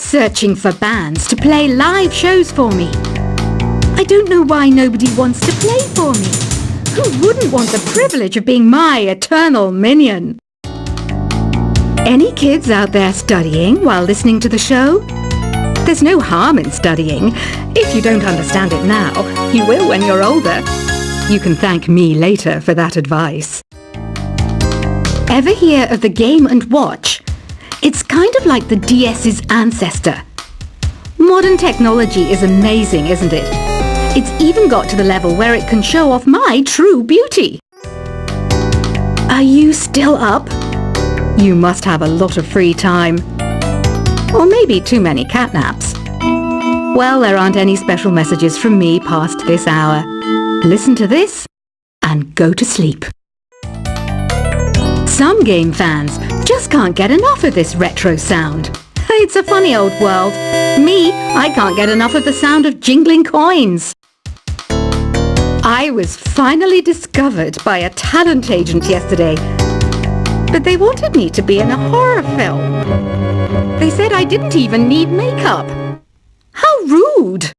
searching for bands to play live shows for me. I don't know why nobody wants to play for me. Who wouldn't want the privilege of being my eternal minion? Any kids out there studying while listening to the show? There's no harm in studying. If you don't understand it now, you will when you're older. You can thank me later for that advice. Ever hear of the Game & Watch? It's kind of like the DS's ancestor. Modern technology is amazing, isn't it? It's even got to the level where it can show off my true beauty. Are you still up? You must have a lot of free time. Or maybe too many catnaps. Well, there aren't any special messages from me past this hour. Listen to this and go to sleep. Some game fans just can't get enough of this retro sound. It's a funny old world. Me, I can't get enough of the sound of jingling coins. I was finally discovered by a talent agent yesterday, but they wanted me to be in a horror film. They said I didn't even need makeup. How rude!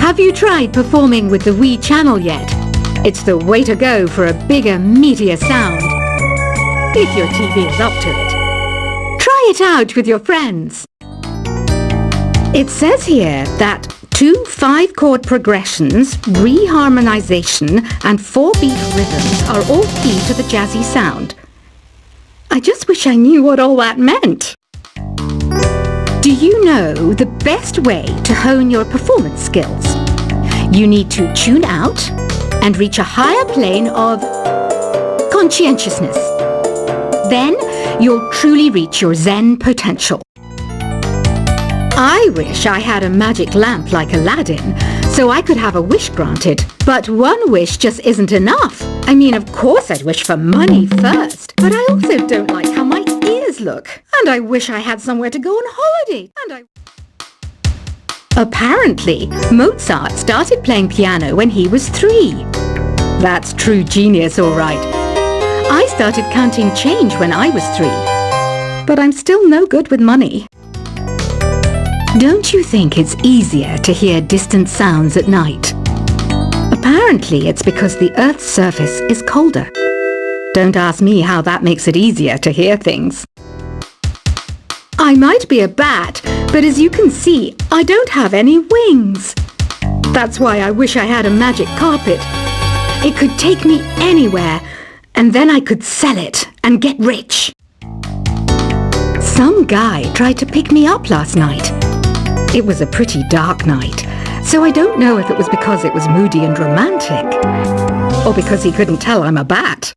Have you tried performing with the Wii channel yet? It's the way to go for a bigger, meatier sound. If your TV is up to it. Try it out with your friends. It says here that 2 5-chord progressions, reharmonization, and 4-beat rhythms are all key to the jazzy sound. I just wish I knew what all that meant. Do you know the best way to hone your performance skills? You need to tune out and reach a higher plane of conscientiousness. Then you'll truly reach your Zen potential. I wish I had a magic lamp like Aladdin, so I could have a wish granted. But one wish just isn't enough. I mean, of course I'd wish for money first, but I also don't like how my ears look. And I wish I had somewhere to go on holiday. Apparently, Mozart started playing piano when he was 3. That's true genius, all right. I started counting change when I was 3. But I'm still no good with money. Don't you think it's easier to hear distant sounds at night? Apparently, it's because the Earth's surface is colder. Don't ask me how that makes it easier to hear things. I might be a bat, but as you can see, I don't have any wings. That's why I wish I had a magic carpet. It could take me anywhere, and then I could sell it and get rich. Some guy tried to pick me up last night. It was a pretty dark night, so I don't know if it was because it was moody and romantic, or because he couldn't tell I'm a bat.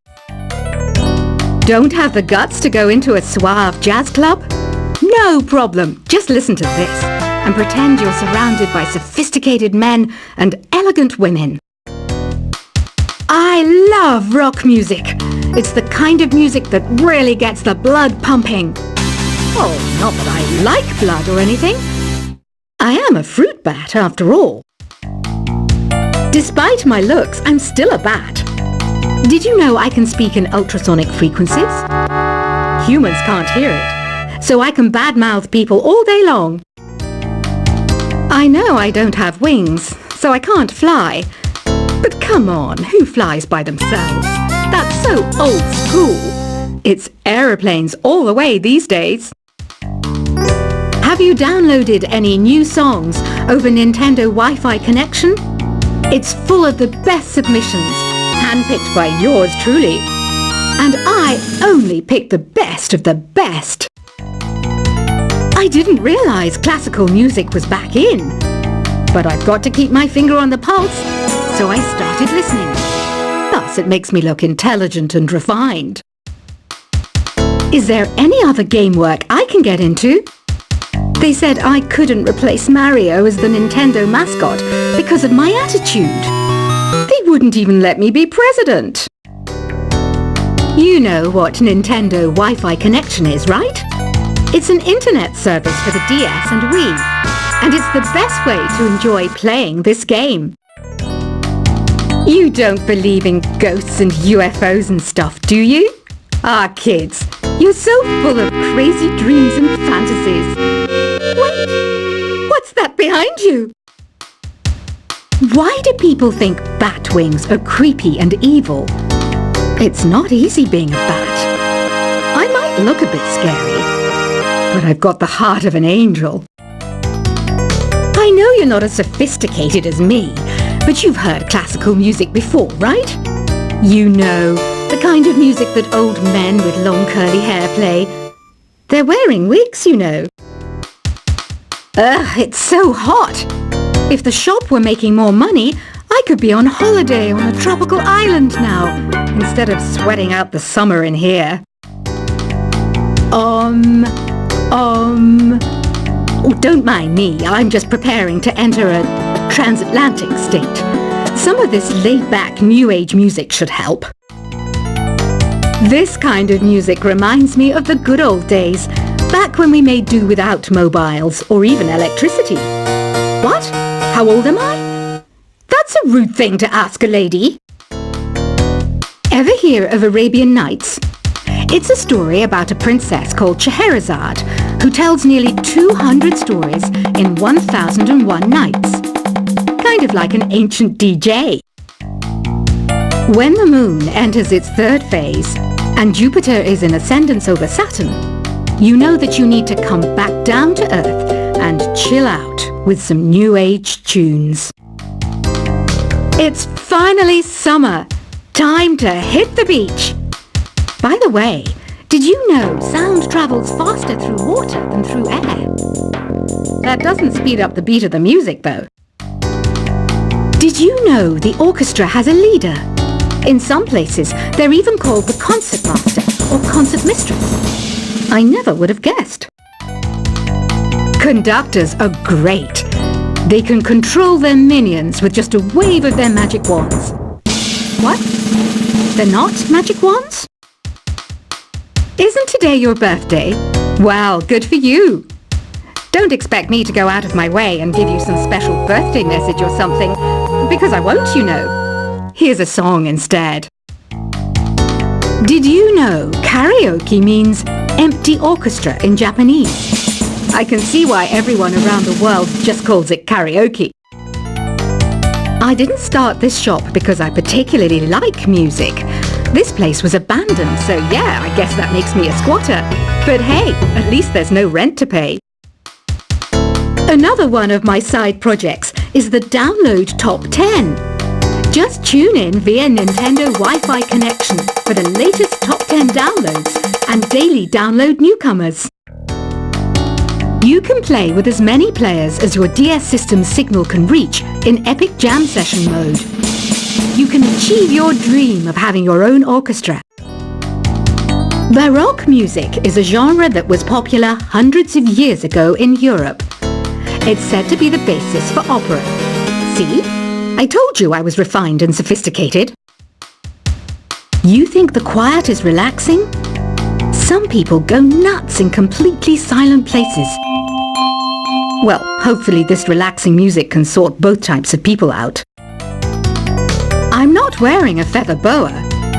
Don't have the guts to go into a suave jazz club? No problem, just listen to this and pretend you're surrounded by sophisticated men and elegant women. I love rock music. It's the kind of music that really gets the blood pumping. Oh, not that I like blood or anything. I am a fruit bat, after all. Despite my looks, I'm still a bat. Did you know I can speak in ultrasonic frequencies? Humans can't hear it, so I can badmouth people all day long. I know I don't have wings, so I can't fly. But come on, who flies by themselves? That's so old school. It's aeroplanes all the way these days. Have you downloaded any new songs over Nintendo Wi-Fi connection? It's full of the best submissions, handpicked by yours truly. And I only picked the best of the best. I didn't realize classical music was back in. But I've got to keep my finger on the pulse, so I started listening. Thus, it makes me look intelligent and refined. Is there any other game work I can get into? They said I couldn't replace Mario as the Nintendo mascot because of my attitude. They wouldn't even let me be president. You know what Nintendo Wi-Fi connection is, right? It's an internet service for the DS and Wii, and it's the best way to enjoy playing this game. You don't believe in ghosts and UFOs and stuff, do you? Ah, kids, You're so full of crazy dreams and fantasies. Wait, what's that behind you? Why do people think bat wings are creepy and evil? It's not easy being a bat. I might look a bit scary, but I've got the heart of an angel. I know you're not as sophisticated as me, but you've heard classical music before, right? You know, the kind of music that old men with long curly hair play. They're wearing wigs, you know. Ugh, it's so hot. If the shop were making more money, I could be on holiday on a tropical island now, instead of sweating out the summer in here. Oh, don't mind me, I'm just preparing to enter a transatlantic state. Some of this laid-back New Age music should help. This kind of music reminds me of the good old days, back when we made do without mobiles or even electricity. What? How old am I? That's a rude thing to ask a lady. Ever hear of Arabian Nights? It's a story about a princess called Scheherazade who tells nearly 200 stories in 1001 nights. Kind of like an ancient DJ. When the moon enters its third phase and Jupiter is in ascendance over Saturn, you know that you need to come back down to Earth and chill out with some New Age tunes. It's finally summer. Time to hit the beach. By the way, did you know sound travels faster through water than through air? That doesn't speed up the beat of the music, though. Did you know the orchestra has a leader? In some places, they're even called the concertmaster or concert mistress. I never would have guessed. Conductors are great. They can control their minions with just a wave of their magic wands. What? They're not magic wands? Isn't today your birthday? Well, good for you. Don't expect me to go out of my way and give you some special birthday message or something, because I won't, you know. Here's a song instead. Did you know karaoke means empty orchestra in Japanese? I can see why everyone around the world just calls it karaoke. I didn't start this shop because I particularly like music. This place was abandoned, so yeah, I guess that makes me a squatter. But hey, at least there's no rent to pay. Another one of my side projects is the Download Top 10. Just tune in via Nintendo Wi-Fi connection for the latest top 10 downloads and daily download newcomers. You can play with as many players as your DS system's signal can reach in Epic Jam Session mode. You can achieve your dream of having your own orchestra. Baroque music is a genre that was popular hundreds of years ago in Europe. It's said to be the basis for opera. See? I told you I was refined and sophisticated. You think the quiet is relaxing? Some people go nuts in completely silent places. Well, hopefully this relaxing music can sort both types of people out. I'm not wearing a feather boa.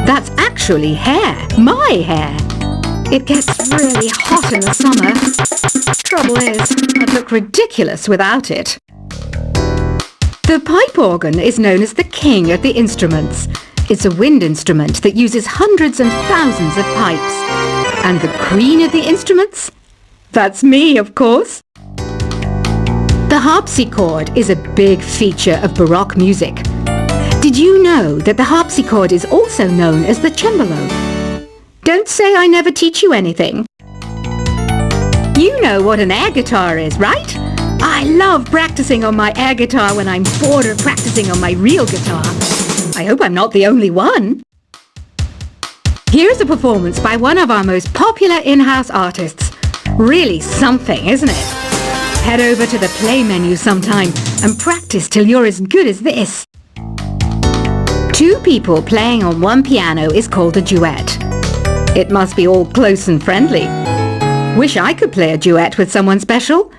That's actually hair. My hair. It gets really hot in the summer. Trouble is, I'd look ridiculous without it. The pipe organ is known as the king of the instruments. It's a wind instrument that uses hundreds and thousands of pipes. And the queen of the instruments? That's me, of course. The harpsichord is a big feature of Baroque music. Did you know that the harpsichord is also known as the cembalo? Don't say I never teach you anything. You know what an air guitar is, right? I love practicing on my air guitar when I'm bored of practicing on my real guitar. I hope I'm not the only one. Here's a performance by one of our most popular in-house artists. Really something, isn't it? Head over to the play menu sometime and practice till you're as good as this. Two people playing on one piano is called a duet. It must be all close and friendly. Wish I could play a duet with someone special.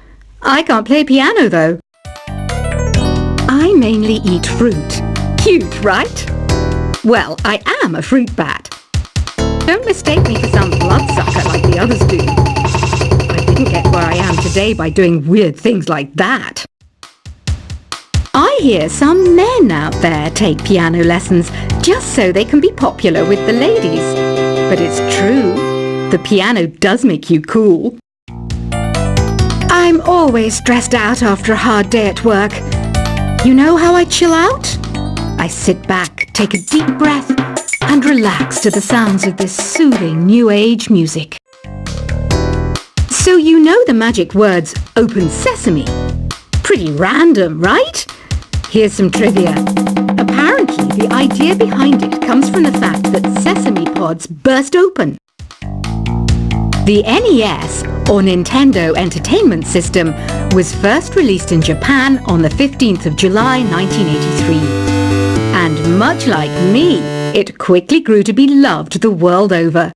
I can't play piano though. I mainly eat fruit. Cute, right? Well, I am a fruit bat. Don't mistake me for some bloodsucker like the others do. I didn't get where I am today by doing weird things like that. I hear some men out there take piano lessons just so they can be popular with the ladies. But it's true, the piano does make you cool. I'm always stressed out after a hard day at work. You know how I chill out? I sit back, take a deep breath, and relax to the sounds of this soothing new age music. So you know the magic words "Open Sesame"? Pretty random, right? Here's some trivia. Apparently, the idea behind it comes from the fact that sesame pods burst open. The NES, or Nintendo Entertainment System, was first released in Japan on the 15th of July 1983. And much like me, it quickly grew to be loved the world over.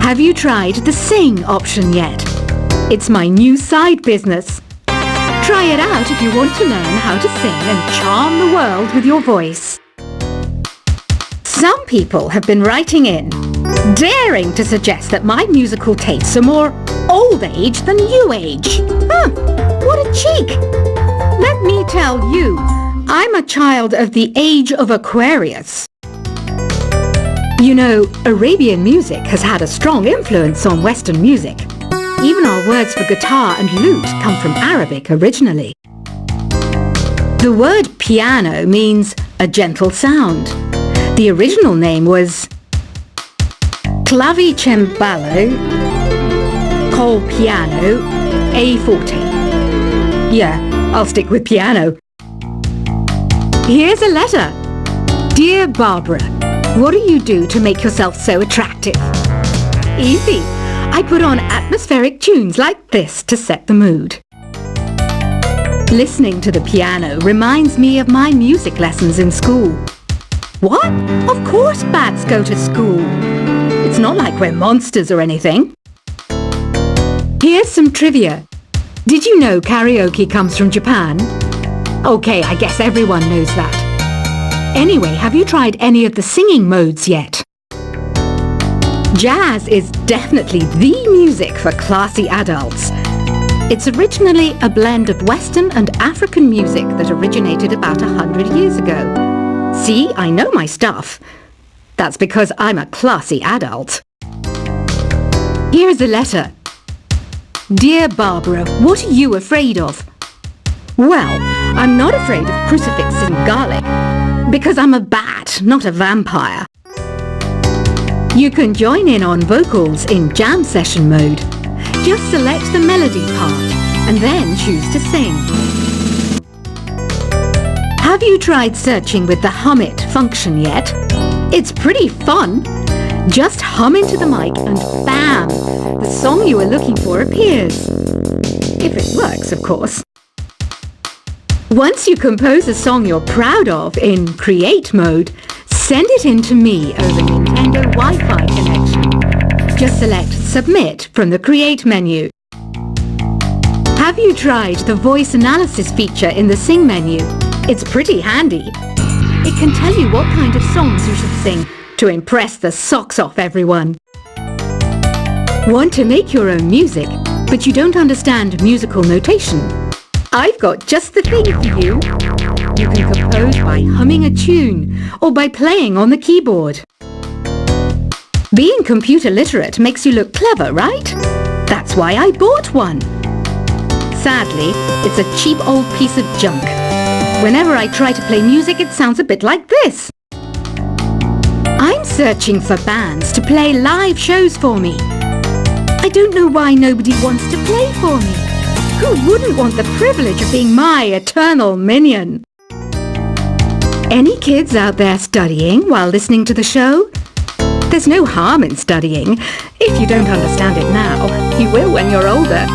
Have you tried the Sing option yet? It's my new side business. Try it out if you want to learn how to sing and charm the world with your voice. Some people have been writing in, daring to suggest that my musical tastes are more old age than new age. What a cheek! Let me tell you, I'm a child of the age of Aquarius. You know, Arabian music has had a strong influence on Western music. Even our words for guitar and lute come from Arabic originally. The word piano means a gentle sound. The original name was clavicembalo col piano a forte. Yeah, I'll stick with piano. Here's a letter. Dear Barbara, what do you do to make yourself so attractive? Easy. I put on atmospheric tunes like this to set the mood. Listening to the piano reminds me of my music lessons in school. What? Of course bats go to school. It's not like we're monsters or anything. Here's some trivia. Did you know karaoke comes from Japan? Okay, I guess everyone knows that. Anyway, have you tried any of the singing modes yet? Jazz is definitely the music for classy adults. It's originally a blend of Western and African music that originated about 100 years ago. See, I know my stuff. That's because I'm a classy adult. Here's a letter. Dear Barbara, what are you afraid of? Well, I'm not afraid of crucifix and garlic, because I'm a bat, not a vampire. You can join in on vocals in jam session mode. Just select the melody part and then choose to sing. Have you tried searching with the Hum It function yet? It's pretty fun. Just hum into the mic and bam! The song you were looking for appears. If it works, of course. Once you compose a song you're proud of in Create mode, send it in to me over Nintendo Wi-Fi connection. Just select Submit from the Create menu. Have you tried the voice analysis feature in the Sing menu? It's pretty handy. It can tell you what kind of songs you should sing to impress the socks off everyone. Want to make your own music, but you don't understand musical notation? I've got just the thing for you. You can compose by humming a tune or by playing on the keyboard. Being computer literate makes you look clever, right? That's why I bought one. Sadly, it's a cheap old piece of junk. Whenever I try to play music, it sounds a bit like this. I'm searching for bands to play live shows for me. I don't know why nobody wants to play for me. Who wouldn't want the privilege of being my eternal minion? Any kids out there studying while listening to the show? There's no harm in studying. If you don't understand it now, you will when you're older.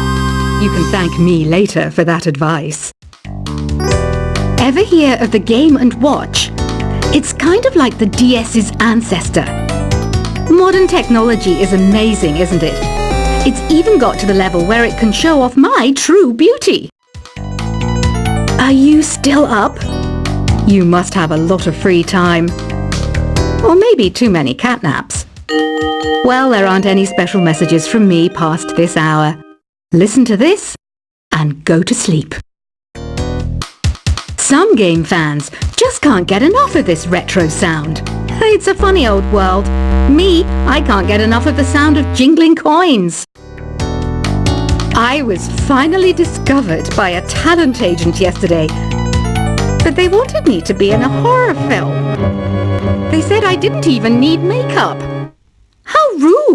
You can thank me later for that advice. Ever hear of the Game & Watch? It's kind of like the DS's ancestor. Modern technology is amazing, isn't it? It's even got to the level where it can show off my true beauty. Are you still up? You must have a lot of free time. Or maybe too many catnaps. Well, there aren't any special messages from me past this hour. Listen to this and go to sleep. Some game fans just can't get enough of this retro sound. It's a funny old world. Me, I can't get enough of the sound of jingling coins. I was finally discovered by a talent agent yesterday, but they wanted me to be in a horror film. They said I didn't even need makeup. How rude!